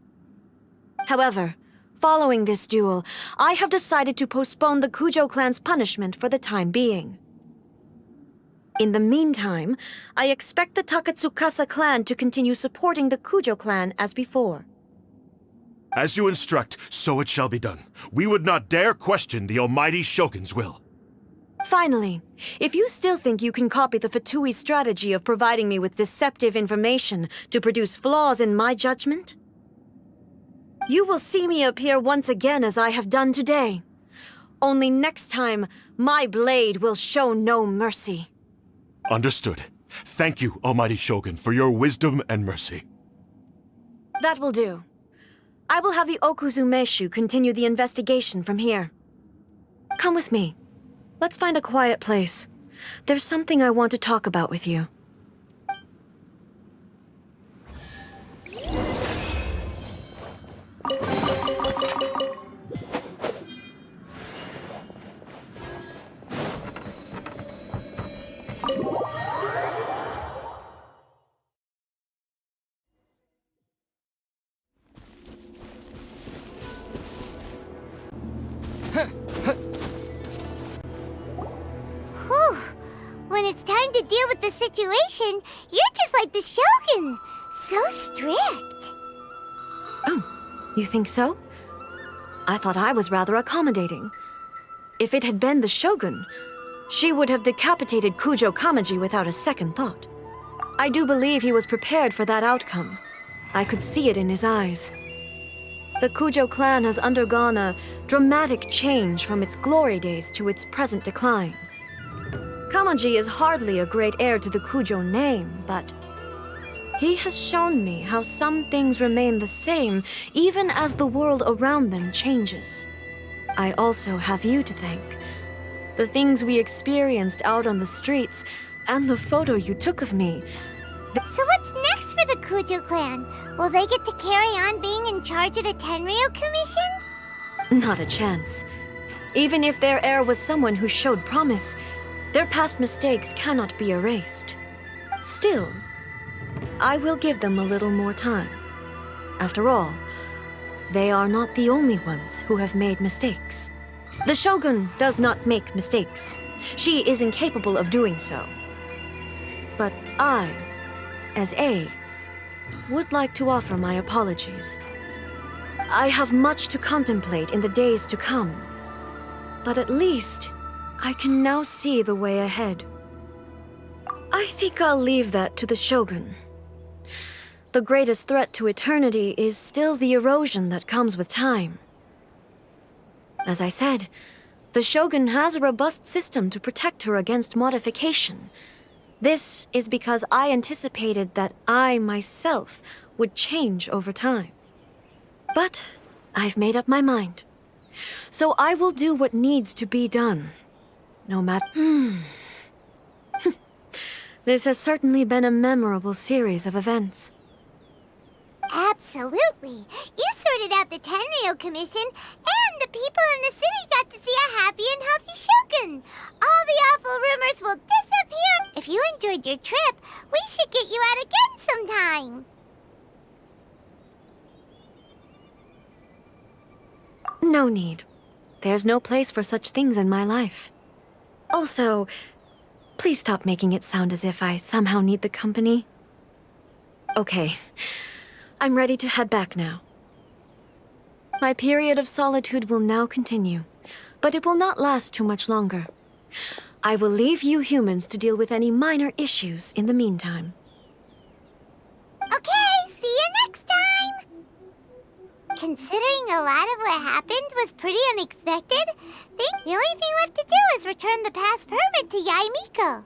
However, following this duel, I have decided to postpone the Kujo clan's punishment for the time being. In the meantime, I expect the Takatsukasa clan to continue supporting the Kujo clan as before. As you instruct, so it shall be done. We would not dare question the almighty Shogun's will. Finally, if you still think you can copy the Fatui strategy of providing me with deceptive information to produce flaws in my judgment, you will see me appear once again as I have done today. Only next time, my blade will show no mercy. Understood. Thank you, almighty Shogun, for your wisdom and mercy. That will do. I will have the Okuzumeshu continue the investigation from here. Come with me. Let's find a quiet place. There's something I want to talk about with you. When it's time to deal with the situation, you're just like the Shogun. So strict. Oh, you think so? I thought I was rather accommodating. If it had been the Shogun, she would have decapitated Kujo Kamaji without a second thought. I do believe he was prepared for that outcome. I could see it in his eyes. The Kujo clan has undergone a dramatic change from its glory days to its present decline. Kamaji is hardly a great heir to the Kujo name, but he has shown me how some things remain the same even as the world around them changes. I also have you to thank. The things we experienced out on the streets, and the photo you took of me. So what's next for the Kujo clan? Will they get to carry on being in charge of the Tenryou Commission? Not a chance. Even if their heir was someone who showed promise, their past mistakes cannot be erased. Still, I will give them a little more time. After all, they are not the only ones who have made mistakes. The Shogun does not make mistakes. She is incapable of doing so. But I, as A, would like to offer my apologies. I have much to contemplate in the days to come, but at least I can now see the way ahead. I think I'll leave that to the Shogun. The greatest threat to eternity is still the erosion that comes with time. As I said, the Shogun has a robust system to protect her against modification. This is because I anticipated that I myself would change over time. But I've made up my mind. So I will do what needs to be done. No matter... This has certainly been a memorable series of events. Absolutely. You sorted out the Tenryou Commission, and the people in the city got to see a happy and healthy Shogun. All the awful rumors will disappear. If you enjoyed your trip, we should get you out again sometime. No need. There's no place for such things in my life. Also, please stop making it sound as if I somehow need the company. Okay. I'm ready to head back now. My period of solitude will now continue, but it will not last too much longer. I will leave you humans to deal with any minor issues in the meantime. Okay, see you next time! Considering a lot of what happened was pretty unexpected, the only thing left to do is return the pass permit to Yaimiko.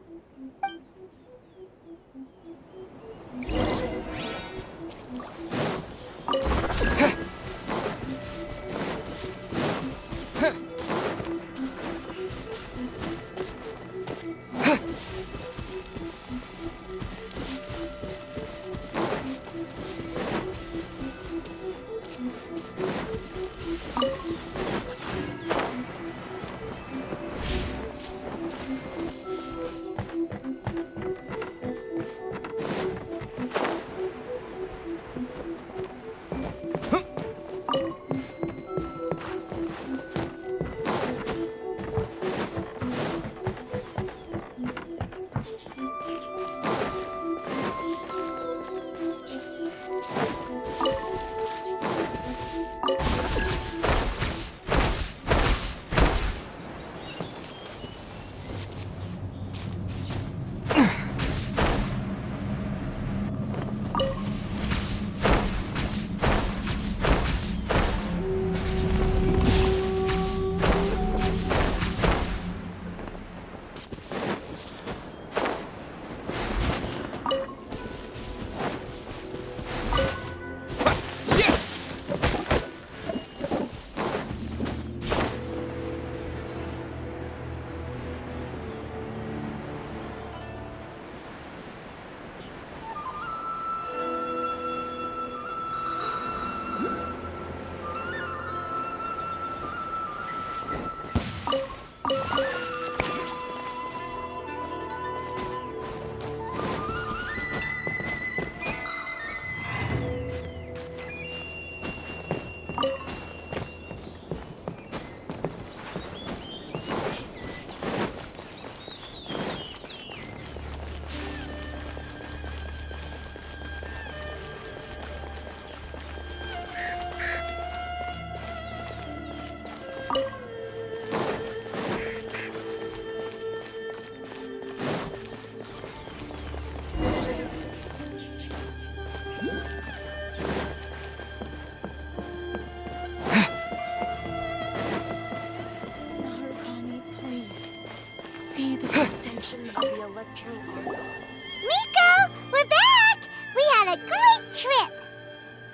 Miko, we're back! We had a great trip!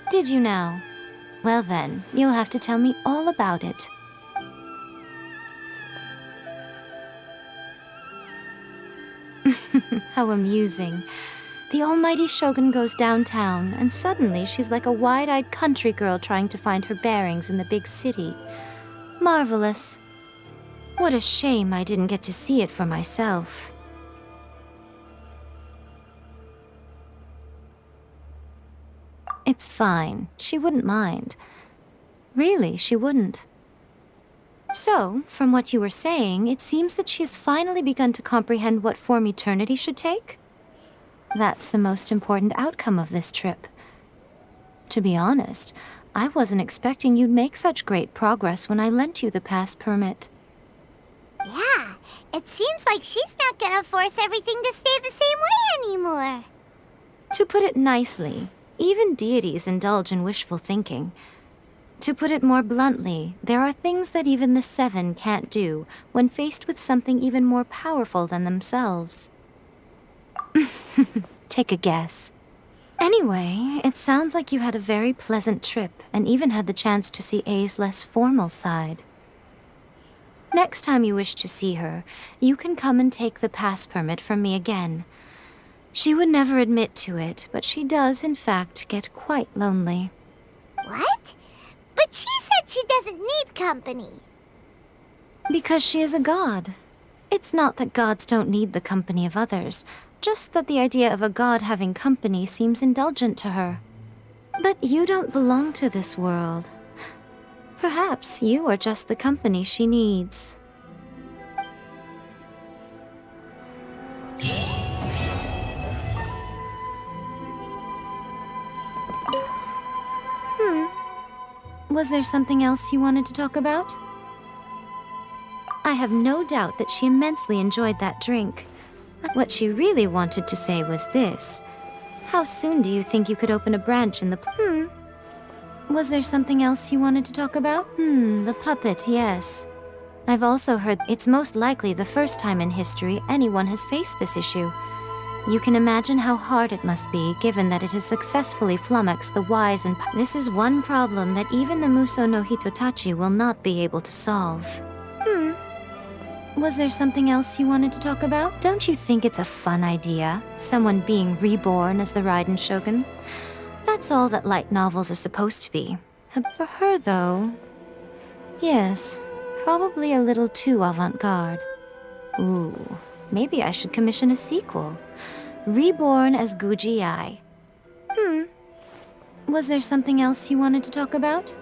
Did you now? Well then, you'll have to tell me all about it. How amusing. The almighty Shogun goes downtown, and suddenly she's like a wide-eyed country girl trying to find her bearings in the big city. Marvelous. What a shame I didn't get to see it for myself. It's fine. She wouldn't mind. Really, she wouldn't. So, from what you were saying, it seems that she has finally begun to comprehend what form eternity should take? That's the most important outcome of this trip. To be honest, I wasn't expecting you'd make such great progress when I lent you the pass permit. Yeah, it seems like she's not gonna force everything to stay the same way anymore. To put it nicely, even deities indulge in wishful thinking. To put it more bluntly, there are things that even the Seven can't do when faced with something even more powerful than themselves. Take a guess. Anyway, it sounds like you had a very pleasant trip and even had the chance to see A's less formal side. Next time you wish to see her, you can come and take the pass permit from me again. She would never admit to it, but she does, in fact, get quite lonely. What? But she said she doesn't need company. Because she is a god. It's not that gods don't need the company of others, just that the idea of a god having company seems indulgent to her. But you don't belong to this world. Perhaps you are just the company she needs. Was there something else you wanted to talk about? I have no doubt that she immensely enjoyed that drink. What she really wanted to say was this. How soon do you think you could open a branch in the Was there something else you wanted to talk about? The puppet, yes. I've also heard it's most likely the first time in history anyone has faced this issue. You can imagine how hard it must be, given that it has successfully flummoxed the wise and... This is one problem that even the Muso no Hitotachi will not be able to solve. Was there something else you wanted to talk about? Don't you think it's a fun idea? Someone being reborn as the Raiden Shogun? That's all that light novels are supposed to be. For her, though... Yes, probably a little too avant-garde. Ooh, maybe I should commission a sequel. Reborn as Guji Ai. Was there something else you wanted to talk about?